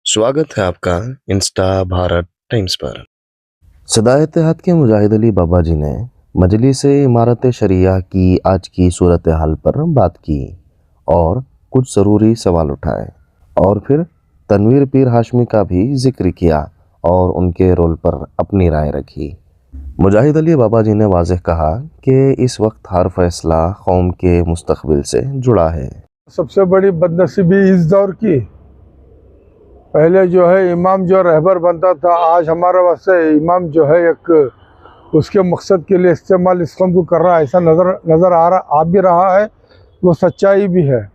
स्वागत है आपका इंस्टा भारत टाइम्स पर। सदाए-ए-इत्तेहाद के मुजाहिद अली बाबा जी ने मजलिस-ए-इमारत-ए-शरिया की आज की सूरत हाल पर बात की और कुछ ज़रूरी सवाल उठाए और फिर तनवीर पीर हाशमी का भी जिक्र किया और उनके रोल पर अपनी राय रखी। मुजाहिद अली बाबा जी ने वाज़ेह कहा कि इस वक्त हर फैसला कौम के मुस्तकबिल से जुड़ा है। सबसे बड़ी बदनसीबी इस दौर की, पहले जो है इमाम जो रहबर बनता था, आज हमारे वास्ते इमाम जो है एक उसके मकसद के लिए इस्तेमाल इस कौम को कर रहा है, ऐसा नज़र आ भी रहा है। वो सच्चाई भी है।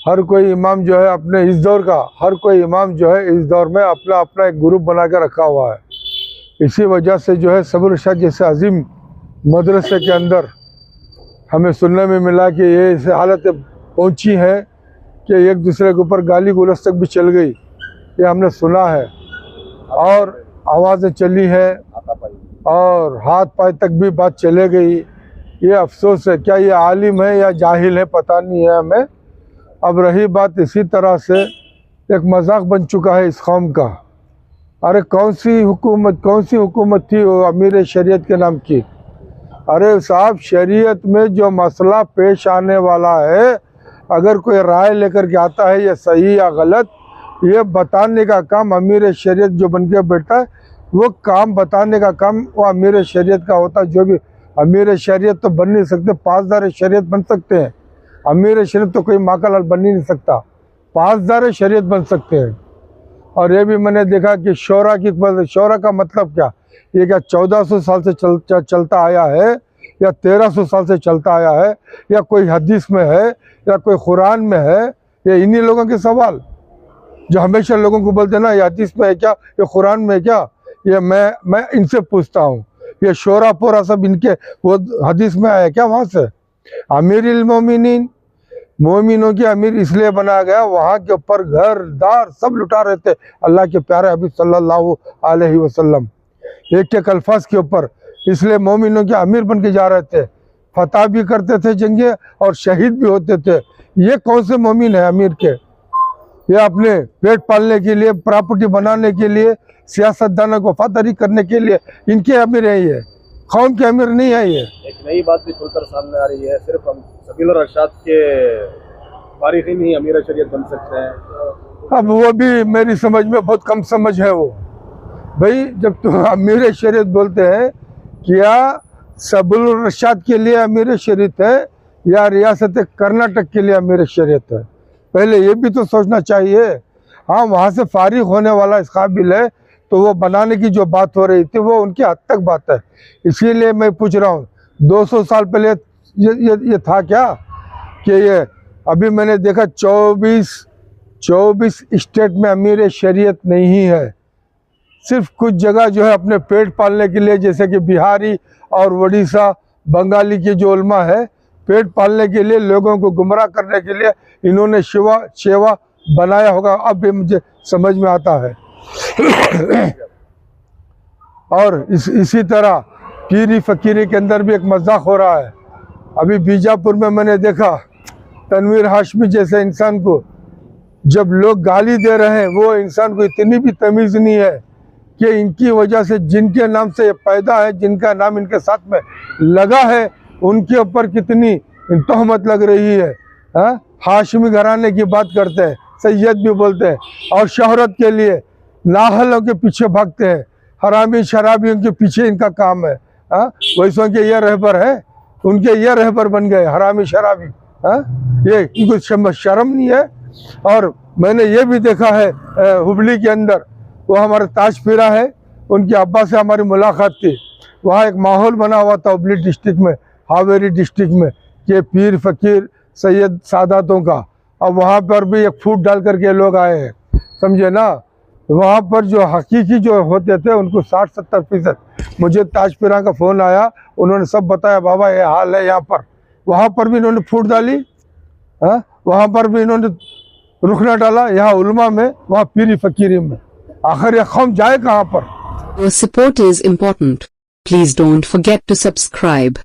हर कोई इमाम जो है अपने इस दौर का, हर कोई इमाम जो है इस दौर में अपना अपना एक ग्रुप बना कर रखा हुआ है। इसी वजह से जो है सबुल इरशाद जैसे अजीम मदरसे के अंदर हमें सुनने में मिला कि ये ऐसी हालत पहुंची है कि एक दूसरे के ऊपर गाली गुलस तक भी चल गई, ये हमने सुना है और आवाज़ें चली है और हाथ पाए तक भी बात चले गई। ये अफसोस है, क्या ये आलिम है या जाहिल है पता नहीं है हमें। अब रही बात, इसी तरह से एक मजाक बन चुका है इस कौम का। अरे कौन सी हुकूमत थी वो अमीर शरीयत के नाम की? अरे साहब, शरीयत में जो मसला पेश आने वाला है, अगर कोई राय लेकर के आता है ये सही या गलत, ये बताने का काम अमीर शरीयत जो बन के बैठा है, वो काम बताने का काम वो अमीर शरीयत का होता है। जो भी अमीर शरीयत तो बन नहीं सकते, पासदार शरीयत बन सकते हैं। अमीर शरीयत तो कोई माँ का लाल बन ही नहीं सकता, पासदार शरीयत बन सकते हैं। और ये भी मैंने देखा कि शौरा का मतलब क्या? ये क्या 1400 साल से चलता आया है या 1300 साल से चलता आया है या कोई हदीस में है या कोई कुरान में है? ये इन्हीं लोगों के सवाल जो हमेशा लोगों को बोलते हैं ना, ये हदीस में है क्या, ये कुरान में है क्या, ये मैं इनसे पूछता हूँ, ये शोरा पोरा सब इनके वो हदीस में आया क्या? वहाँ से अमीरुल मोमिनीन, मोमिनों की अमीर इसलिए बनाया गया, वहाँ के ऊपर घर दार सब लुटा रहे थे अल्लाह के प्यारे हबीब सल्लल्लाहु अलैहि वसल्लम, एक एक अल्फाज के ऊपर, इसलिए मोमिनों के अमीर बन के जा रहे थे। फतह भी करते थे जंगे और शहीद भी होते थे। ये कौन से मोमिन है अमीर के? ये अपने पेट पालने के लिए, प्रॉपर्टी बनाने के लिए, सियासतदानों को वफादारी करने के लिए इनके अमीर है, ये कौम के अमीर नहीं है। ये एक नई बात भी खुलकर सामने आ रही है, सिर्फ हम सबील और अरशाद के वारिसीन ही अमीर शरीयत बन सकते हैं। अब वो भी मेरी समझ में बहुत कम समझ है। वो भाई, जब तुम अमीर शरीयत बोलते हैं, क्या सबुल इरशाद के लिए अमीर शरीयत है या रियासत कर्नाटक के लिए अमीर शरीयत है? पहले ये भी तो सोचना चाहिए। हाँ, वहाँ से फारिग होने वाला इस काबिल है, तो वो बनाने की जो बात हो रही थी वो उनकी हद तक बात है। इसीलिए मैं पूछ रहा हूँ, 200 साल पहले ये था क्या कि ये अभी मैंने देखा 24 स्टेट में अमीर शरीयत नहीं है। सिर्फ कुछ जगह जो है अपने पेट पालने के लिए, जैसे कि बिहारी और उड़ीसा बंगाली के जो उल्मा है, पेट पालने के लिए, लोगों को गुमराह करने के लिए इन्होंने शेवा बनाया होगा। अब भी मुझे समझ में आता है। और इसी तरह पीरी फकीरी के अंदर भी एक मजाक हो रहा है। अभी बीजापुर में मैंने देखा तनवीर हाशमी जैसे इंसान को जब लोग गाली दे रहे हैं, वो इंसान को इतनी भी तमीज़ नहीं है कि इनकी वजह से जिनके नाम से पैदा है, जिनका नाम इनके साथ में लगा है, उनके ऊपर कितनी तोहमत लग रही है। हाँ, हाशमी घराने की बात करते हैं, सैयद भी बोलते हैं, और शोहरत के लिए नाहलों के पीछे भागते हैं। हरामी शराबियों के पीछे इनका काम है। हाँ, वैसों के ये रहबर है, उनके ये रहबर बन गए हरामी शराबी। हाँ, ये इनको शर्म नहीं है। और मैंने ये भी देखा है हुबली के अंदर, वो हमारा ताज पीरा है, उनके अब्बा से हमारी मुलाकात थी। वहाँ एक माहौल बना हुआ था हुबली डिस्ट्रिक्ट में, हावेरी डिस्ट्रिक्ट में, कि पीर फकीर सैयद सादातों का। अब वहाँ पर भी एक फूट डाल करके लोग आए हैं, समझे ना। वहाँ पर जो हकीकी जो होते थे उनको 60-70%। मुझे ताजपीरा का फ़ोन आया, उन्होंने सब बताया, बाबा ये हाल है यहाँ पर। वहाँ पर भी इन्होंने फूट डाली। हाँ, वहाँ पर भी इन्होंने रुखना डाला, यहाँ उल्मा में, वहाँ पीरी फकीरी में। आखिर ये कौम जाए कहाँ पर? Your support is important. Please don't forget to subscribe.